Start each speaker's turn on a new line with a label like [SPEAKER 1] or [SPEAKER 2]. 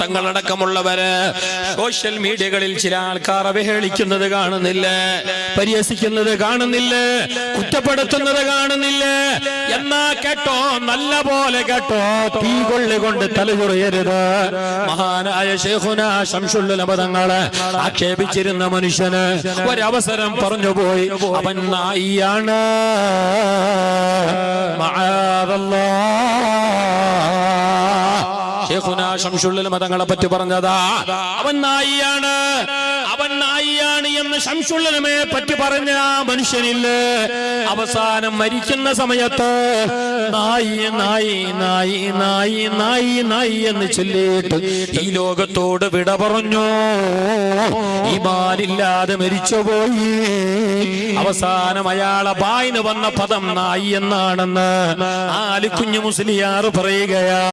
[SPEAKER 1] തങ്ങളടക്കമുള്ളവര് social മീഡിയകളിൽ ചില ആൾക്കാർ അവഹേളിക്കുന്നത് കാണുന്നില്ല, പരിഹസിക്കുന്നത് കാണുന്നില്ല, കുറ്റപ്പെടുത്തുന്നത് കാണുന്നില്ല. എന്നാ കേട്ടോ, നല്ല പോലെ കേട്ടോ, തീ കൊള്ളികൊണ്ട് തലചുറയരുത്. മഹാനായ ശൈഖുനാ ശംസുൽ ഉലമ തങ്ങളെ ആക്ഷേപിച്ചിരുന്ന മനുഷ്യന് ഒരവസരം പറഞ്ഞുപോയി, അവൻ നായിയാണ്. ശൈഖുനാ ശംസുൽ ഉലമ തങ്ങളെ പറ്റി പറഞ്ഞതാ, അവൻ നായിയാണ്, അവൻ നായിയാണ് എന്ന് ശംസുൽ ഉലമയെ പറ്റി പറഞ്ഞ മനുഷ്യനില്ല. അവസാനം മരിക്കുന്ന സമയത്ത് നായി നായി നായി നായി നായി നായി എന്ന് ചൊല്ലിയിട്ട് ഈ ലോകത്തോട് വിട പറഞ്ഞു. ഈമാനില്ലാതെ മരിച്ചുപോയി. അവസാനം അയാളെ ബായിന് വന്ന പദം നായി എന്നാണെന്ന് ആലിക്കുഞ്ഞു മുസ്ലിയാർ പറയുകയാ.